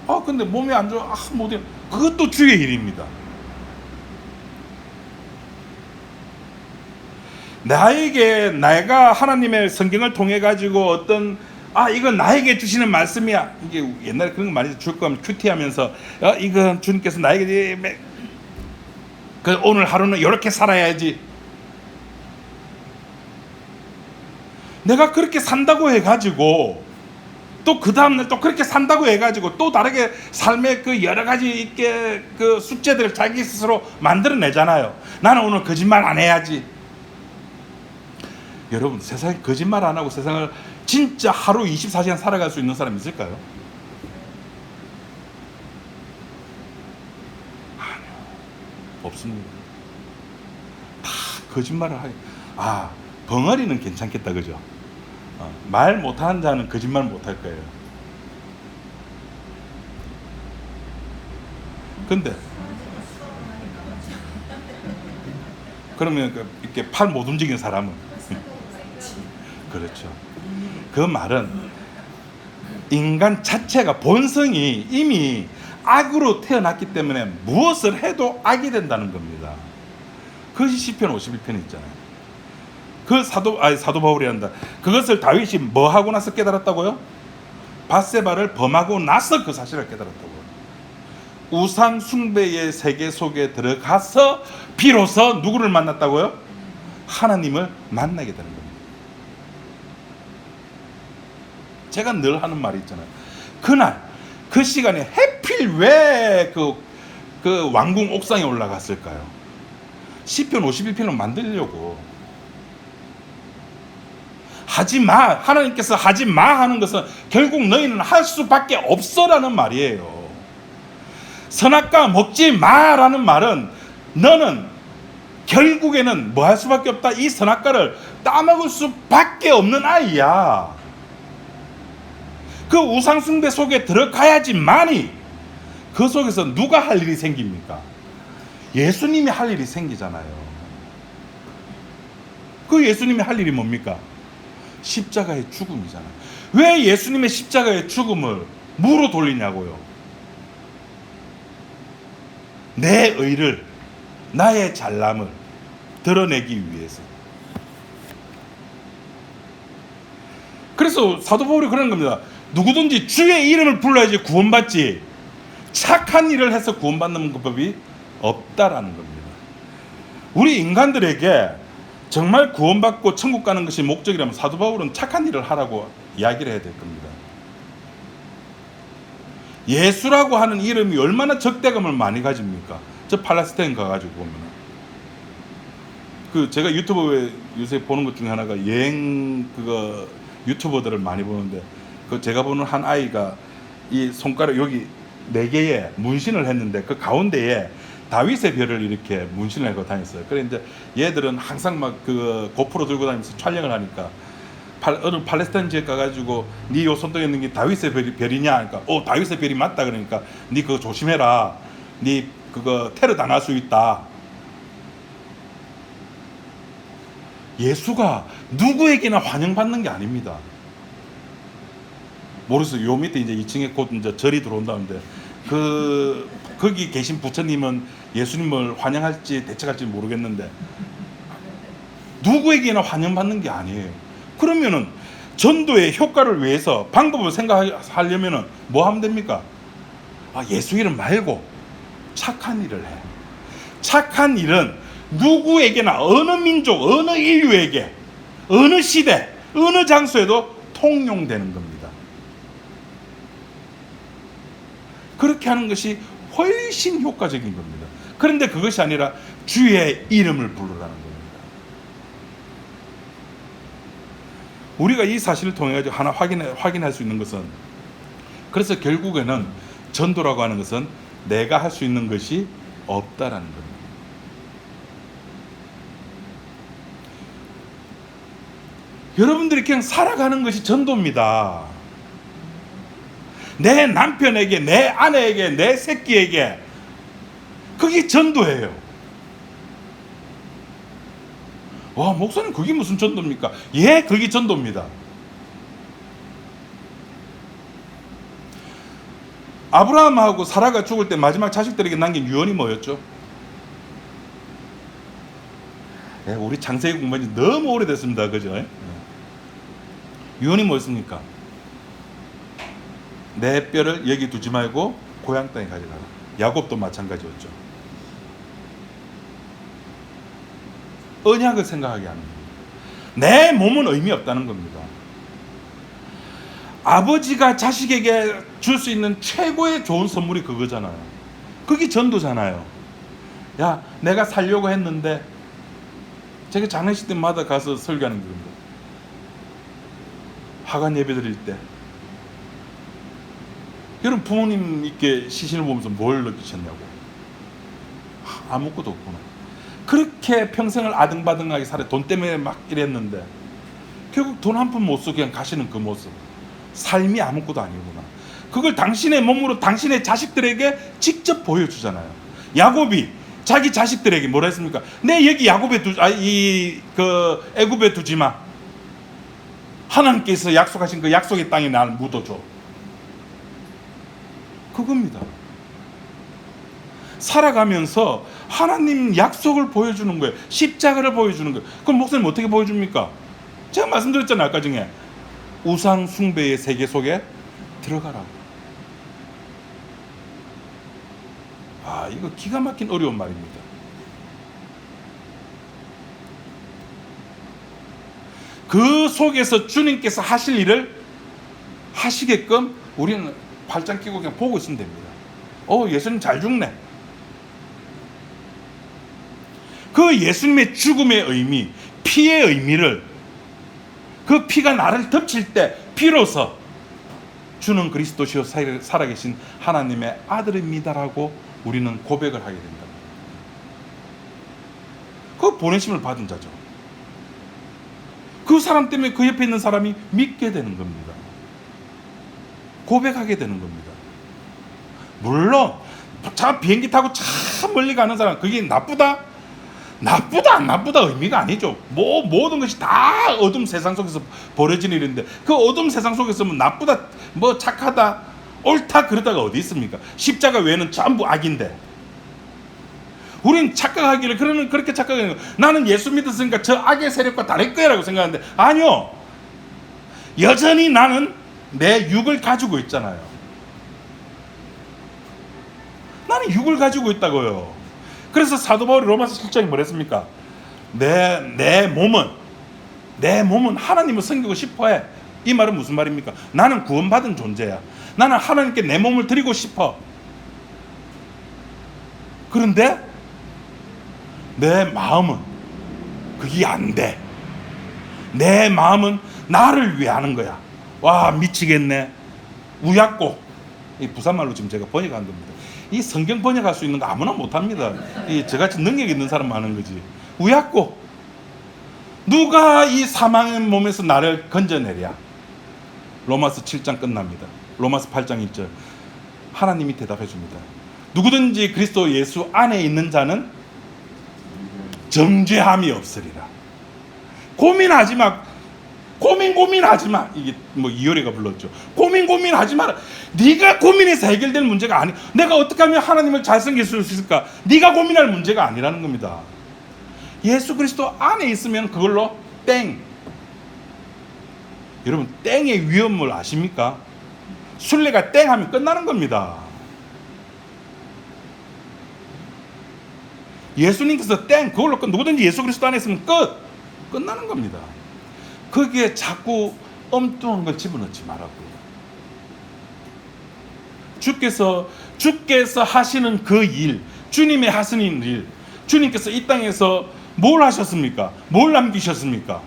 아 근데 몸이 안 좋아. 못 일어나. 그것도 주의 일입니다. 내가 하나님의 성경을 통해 가지고 어떤 이건 나에게 주시는 말씀이야. 이게 옛날에 그런 거 많이 줄 거면 큐티하면서 이건 주님께서 나에게 오늘 하루는 이렇게 살아야지. 내가 그렇게 산다고 해가지고 또 그 다음날 또 그렇게 산다고 해가지고 또 다르게 삶의 그 여러 가지 있게 그 숙제들을 자기 스스로 만들어내잖아요. 나는 오늘 거짓말 안 해야지. 여러분 세상에 거짓말 안 하고 세상을 진짜 하루 24시간 살아갈 수 있는 사람 있을까요? 아니요. 없습니다. 다 거짓말을 하게. 벙어리는 괜찮겠다 그죠? 말 못하는 자는 거짓말 못할 거예요. 근데 그러면 이렇게 팔 못 움직이는 사람은 그렇죠. 그 말은 인간 자체가 본성이 이미 악으로 태어났기 때문에 무엇을 해도 악이 된다는 겁니다. 그것이 시편 51편에 있잖아요. 그 사도 바울이란다. 그것을 다윗이 뭐 하고 나서 깨달았다고요? 밧세바를 범하고 나서 그 사실을 깨달았다고요. 우상 숭배의 세계 속에 들어가서 비로소 누구를 만났다고요? 하나님을 만나게 되는 겁니다. 제가 늘 하는 말이 있잖아요. 그날 그 시간에 하필 왜 그 왕궁 옥상에 올라갔을까요? 시편 51편을 만들려고. 하지마, 하나님께서 하지마 하는 것은 결국 너희는 할 수밖에 없어라는 말이에요. 선악과 먹지 마라는 말은 너는 결국에는 뭐 할 수밖에 없다. 이 선악과를 따먹을 수밖에 없는 아이야. 그 우상숭배 속에 들어가야지만이 그 속에서 누가 할 일이 생깁니까? 예수님이 할 일이 생기잖아요. 그 예수님이 할 일이 뭡니까? 십자가의 죽음이잖아요. 왜 예수님의 십자가의 죽음을 무로 돌리냐고요? 내 의를, 나의 잘남을 드러내기 위해서. 그래서 사도 바울이 그런 겁니다. 누구든지 주의 이름을 불러야지 구원받지, 착한 일을 해서 구원받는 법이 없다라는 겁니다. 우리 인간들에게 정말 구원받고 천국 가는 것이 목적이라면 사도 바울은 착한 일을 하라고 이야기를 해야 될 겁니다. 예수라고 하는 이름이 얼마나 적대감을 많이 가집니까? 저 팔레스타인 가가지고 보면, 그 제가 유튜브에 요새 보는 것 중에 하나가 여행 그거 유튜버들을 많이 보는데, 그 제가 보는 한 아이가 이 손가락 여기 4개에 문신을 했는데 그 가운데에 다윗의 별을 이렇게 문신을 하고 다녔어요. 그래 이제 얘들은 항상 막 그 고프로 들고 다니면서 촬영을 하니까 어느 팔레스타인 지역 가가지고 네 요 손등에 있는 게 다윗의 별이냐? 그러니까 다윗의 별이 맞다. 그러니까 네 그거 조심해라. 네 그거 테러 당할 수 있다. 예수가 누구에게나 환영받는 게 아닙니다. 모르겠어요. 요 밑에 이제 2층에 곧 이제 절이 들어온다는데 거기 계신 부처님은 예수님을 환영할지 대책할지 모르겠는데 누구에게나 환영받는 게 아니에요. 그러면은 전도의 효과를 위해서 방법을 생각하려면은 뭐 하면 됩니까? 예수 이름 말고 착한 일을 해. 착한 일은 누구에게나, 어느 민족, 어느 인류에게, 어느 시대, 어느 장소에도 통용되는 겁니다. 그렇게 하는 것이 훨씬 효과적인 겁니다. 그런데 그것이 아니라 주의 이름을 부르라는 겁니다. 우리가 이 사실을 통해 하나 확인할 수 있는 것은, 그래서 결국에는 전도라고 하는 것은 내가 할 수 있는 것이 없다라는 겁니다. 여러분들이 그냥 살아가는 것이 전도입니다. 내 남편에게, 내 아내에게, 내 새끼에게, 그게 전도예요. 와, 목사님 그게 무슨 전도입니까? 예, 그게 전도입니다. 아브라함하고 사라가 죽을 때 마지막 자식들에게 남긴 유언이 뭐였죠? 예, 우리 창세기 공부한 지 너무 오래됐습니다. 그죠? 유언이 뭐였습니까? 내 뼈를 여기 두지 말고 고향 땅에 가져가라. 야곱도 마찬가지였죠. 언약을 생각하게 하는 겁니다. 내 몸은 의미 없다는 겁니다. 아버지가 자식에게 줄 수 있는 최고의 좋은 선물이 그거잖아요. 그게 전도잖아요. 야, 내가 살려고 했는데, 제가 장례식 때마다 가서 설교하는 겁니다. 화관 예배 드릴 때 여러분 부모님께 시신을 보면서 뭘 느끼셨냐고. 아무것도 없구나. 그렇게 평생을 아등바등하게 살아 돈 때문에 막 이랬는데 결국 돈 한 푼 못 쓰고 그냥 가시는 그 모습, 삶이 아무것도 아니구나. 그걸 당신의 몸으로 당신의 자식들에게 직접 보여주잖아요. 야곱이 자기 자식들에게 뭐라 했습니까? 내 여기 야곱에 애굽에 두지 마. 하나님께서 약속하신 그 약속의 땅에 날 묻어줘. 그겁니다. 살아가면서 하나님 약속을 보여주는 거예요. 십자가를 보여주는 거예요. 그럼 목사님 어떻게 보여줍니까? 제가 말씀드렸잖아요. 아까 중에 우상 숭배의 세계 속에 들어가라고. 이거 기가 막힌 어려운 말입니다. 그 속에서 주님께서 하실 일을 하시게끔 우리는 발짱 끼고 그냥 보고 있으면 됩니다. 예수님 잘 죽네. 그 예수님의 죽음의 의미, 피의 의미를, 그 피가 나를 덮칠 때 비로소 주는 그리스도시요 살아계신 하나님의 아들입니다라고 우리는 고백을 하게 된다. 보내심을 받은 자죠. 그 사람 때문에 그 옆에 있는 사람이 믿게 되는 겁니다. 고백하게 되는 겁니다. 물론 차 비행기 타고 참 멀리 가는 사람, 그게 나쁘다 안 나쁘다 의미가 아니죠. 모든 것이 다 어둠 세상 속에서 벌어지는 일인데, 그 어둠 세상 속에서 뭐 나쁘다, 뭐 착하다, 옳다 그러다가 어디 있습니까? 십자가 외에는 전부 악인데, 우린 착각하기를, 그렇게 착각하는 거예요. 나는 예수 믿었으니까 저 악의 세력과 다를 거야라고 생각하는데, 아니요. 여전히 나는 내 육을 가지고 있잖아요. 나는 육을 가지고 있다고요. 그래서 사도 바울이 로마서 7장에 뭐랬습니까? 내 몸은 하나님을 섬기고 싶어해. 이 말은 무슨 말입니까? 나는 구원받은 존재야. 나는 하나님께 내 몸을 드리고 싶어. 그런데 내 마음은 그게 안 돼. 내 마음은 나를 위해 하는 거야. 와, 미치겠네. 우약고. 이 부산말로 지금 제가 번역한 겁니다. 이 성경 번역할 수 있는 거 아무나 못합니다. 이 저같이 능력 있는 사람만 하는 거지. 우약고. 누가 이 사망의 몸에서 나를 건져내랴. 로마서 7장 끝납니다. 로마서 8장 1절. 하나님이 대답해 줍니다. 누구든지 그리스도 예수 안에 있는 자는 정죄함이 없으리라. 고민하지 마. 고민하지 마. 이게 뭐 이효리가 불렀죠. 고민하지 마라. 네가 고민해서 해결될 문제가 아니. 내가 어떻게 하면 하나님을 잘 섬길 수 있을까? 네가 고민할 문제가 아니라는 겁니다. 예수 그리스도 안에 있으면 그걸로 땡. 여러분, 땡의 위험을 아십니까? 순례가 땡 하면 끝나는 겁니다. 예수님께서 땡, 그걸로 누구든지 예수 그리스도 안에 있으면 끝나는 겁니다. 거기에 자꾸 엉뚱한 걸 집어넣지 말라고요. 주께서 하시는 그 일, 주님의 하시는 일, 주님께서 이 땅에서 뭘 하셨습니까? 뭘 남기셨습니까?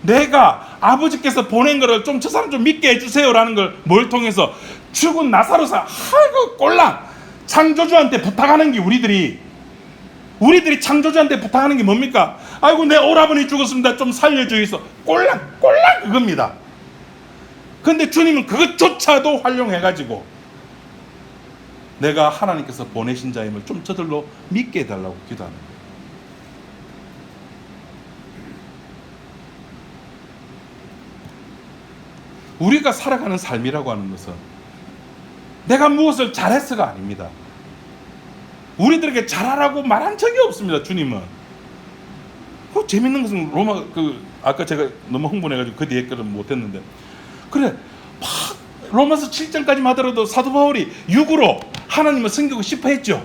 내가 아버지께서 보낸 거를 좀 저 사람 좀 믿게 해주세요라는 걸 뭘 통해서? 죽은 나사로사, 아이고 꼴랑, 창조주한테 부탁하는 게 우리들이 창조주한테 부탁하는 게 뭡니까? 아이고 내 오라버니 죽었습니다. 좀 살려주이소. 꼴랑 그겁니다. 근데 주님은 그것조차도 활용해가지고 내가 하나님께서 보내신 자임을 좀 저들로 믿게 해달라고 기도하는 거예요. 우리가 살아가는 삶이라고 하는 것은 내가 무엇을 잘했어가 아닙니다. 우리들에게 잘하라고 말한 적이 없습니다. 주님은. 재밌는 것은 로마 아까 제가 너무 흥분해가지고 그 뒤에 거를 못했는데, 그래 막 로마서 7장까지만 하더라도 사도 바울이 육으로 하나님을 섬기고 싶어 했죠.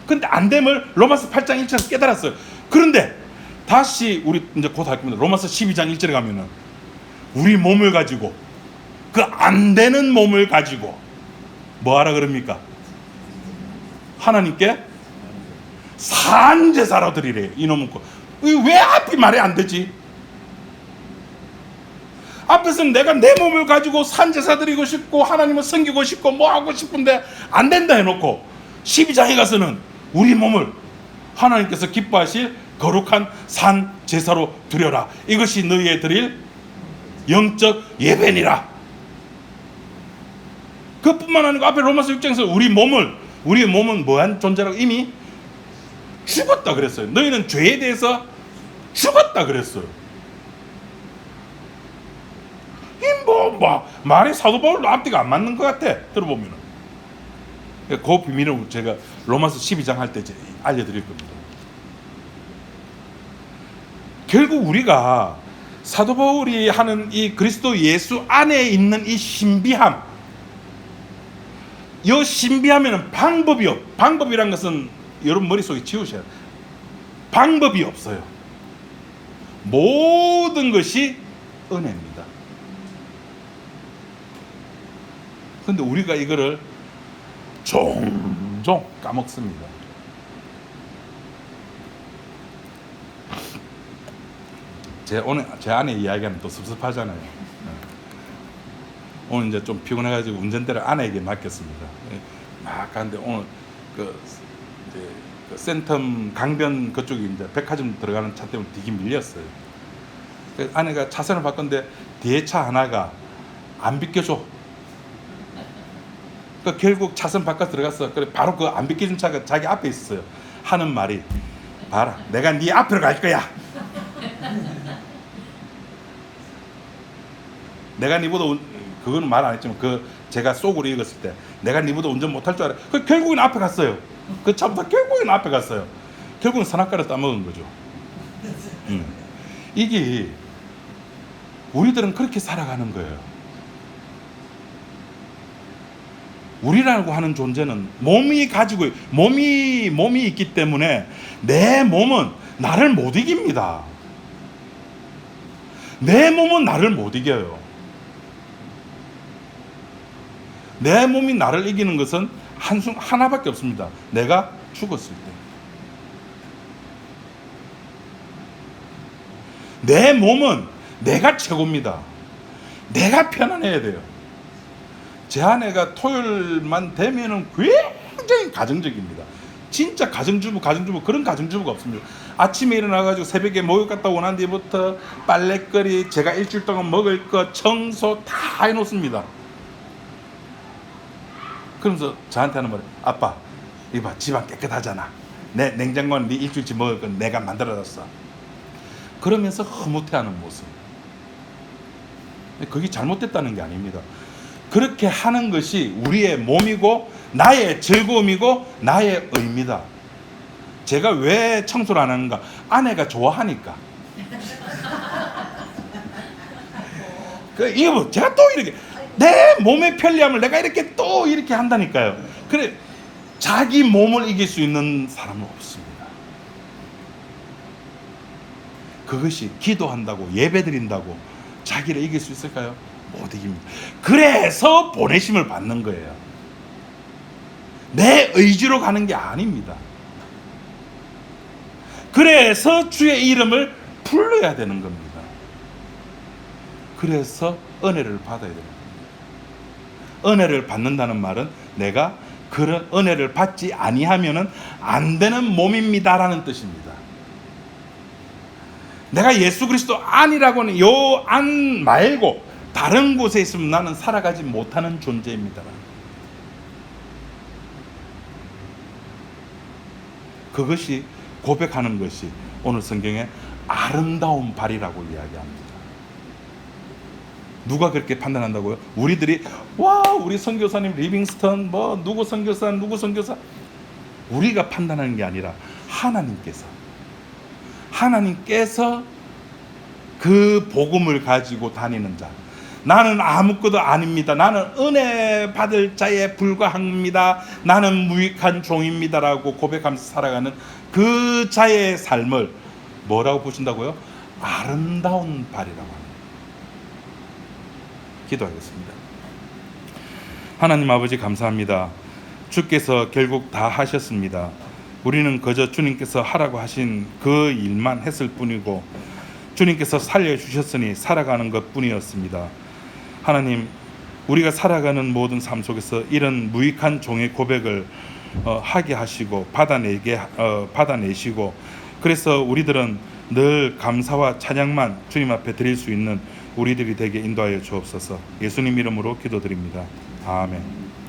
근데 안 됨을 로마서 8장 1절에서 깨달았어요. 그런데 다시 우리 이제 곧 할 겁니다. 로마서 12장 1절에 가면은 우리 몸을 가지고, 그 안 되는 몸을 가지고 뭐 하라 그럽니까? 하나님께 산제사로 드리래. 이놈은 왜 앞이 말이 안 되지? 앞에서는 내가 내 몸을 가지고 산제사 드리고 싶고 하나님을 섬기고 싶고 뭐 하고 싶은데 안 된다 해놓고 12장에 가서는 우리 몸을 하나님께서 기뻐하실 거룩한 산제사로 드려라. 이것이 너희의 드릴 영적 예배니라. 그뿐만 아니고 앞에 로마서 6장에서 우리의 몸은 뭐한 존재라고 이미 죽었다 그랬어요. 너희는 죄에 대해서 죽었다 그랬어요. 말이 사도 바울로 앞뒤가 안 맞는 것 같아. 들어보면은. 그 비밀을 제가 로마서 12장 할 때 알려드릴 겁니다. 결국 우리가 사도 바울이 하는 이 그리스도 예수 안에 있는 이 신비함, 이 신비함에는 방법이란 것은 여러분 머릿속에 지우셔야 돼요. 방법이 없어요. 모든 것이 은혜입니다. 근데 우리가 이거를 종종 까먹습니다. 제 아내 이야기하면 또 섭섭하잖아요. 오늘 이제 좀 피곤해가지고 운전대를 아내에게 맡겼습니다. 막 가는데 오늘 이제 그 센텀 강변 그쪽이 이제 백화점 들어가는 차 때문에 되게 밀렸어요. 그래서 아내가 차선을 바꿨는데 뒤에 차 하나가 안 비켜줘. 그 결국 차선 바꿔 들어갔어. 그래 바로 그 안 비켜준 차가 자기 앞에 있었어요. 하는 말이, 봐라, 내가 네 앞으로 갈 거야. 내가 니보다 그거는 말 안 했지만 그 제가 속으로 읽었을 때 내가 니보다 운전 못할 줄 알아. 그 결국엔 앞에 갔어요. 그 차부터 결국엔 앞에 갔어요. 결국은 선악과를 따먹은 거죠. 이게 우리들은 그렇게 살아가는 거예요. 우리라고 하는 존재는 몸이 있기 때문에 내 몸은 나를 못 이깁니다. 내 몸은 나를 못 이겨요. 내 몸이 나를 이기는 것은 하나밖에 없습니다. 내가 죽었을 때. 내 몸은 내가 최고입니다. 내가 편안해야 돼요. 제 아내가 토요일만 되면은 굉장히 가정적입니다. 진짜 가정주부 그런 가정주부가 없습니다. 아침에 일어나가지고 새벽에 목욕 갔다 오난 뒤부터 빨래거리, 제가 일주일 동안 먹을 거 청소 다 해놓습니다. 그러면서 저한테 하는 말이, 아빠 이봐 집안 깨끗하잖아. 내 냉장고는 네 일주일치 먹을 건 내가 만들어놨어. 그러면서 흐뭇해하는 모습. 그게 잘못됐다는 게 아닙니다. 그렇게 하는 것이 우리의 몸이고 나의 즐거움이고 나의 의미다. 제가 왜 청소를 안 하는가? 아내가 좋아하니까. 이거 제가 또 이렇게 내 몸의 편리함을 내가 이렇게 또 이렇게 한다니까요. 그래, 자기 몸을 이길 수 있는 사람은 없습니다. 그것이 기도한다고 예배드린다고 자기를 이길 수 있을까요? 못 이깁니다. 그래서 보내심을 받는 거예요. 내 의지로 가는 게 아닙니다. 그래서 주의 이름을 불러야 되는 겁니다. 그래서 은혜를 받아야 됩니다. 은혜를 받는다는 말은 내가 그런 은혜를 받지 아니하면은 안 되는 몸입니다라는 뜻입니다. 내가 예수 그리스도 안이라고는 요 안 말고 다른 곳에 있으면 나는 살아가지 못하는 존재입니다. 그것이 고백하는 것이 오늘 성경에 아름다운 발이라고 이야기합니다. 누가 그렇게 판단한다고요? 우리들이 우리 선교사님 리빙스턴 누구 선교사 우리가 판단하는 게 아니라 하나님께서 그 복음을 가지고 다니는 자, 나는 아무것도 아닙니다. 나는 은혜 받을 자에 불과합니다. 나는 무익한 종입니다라고 고백하면서 살아가는 그 자의 삶을 뭐라고 보신다고요? 아름다운 발이라고 합니다. 기도하겠습니다. 하나님 아버지 감사합니다. 주께서 결국 다 하셨습니다. 우리는 그저 주님께서 하라고 하신 그 일만 했을 뿐이고 주님께서 살려주셨으니 살아가는 것뿐이었습니다. 하나님, 우리가 살아가는 모든 삶 속에서 이런 무익한 종의 고백을 하게 하시고 받아내시고, 그래서 우리들은 늘 감사와 찬양만 주님 앞에 드릴 수 있는 우리들이 되게 인도하여 주옵소서. 예수님 이름으로 기도드립니다. 아멘.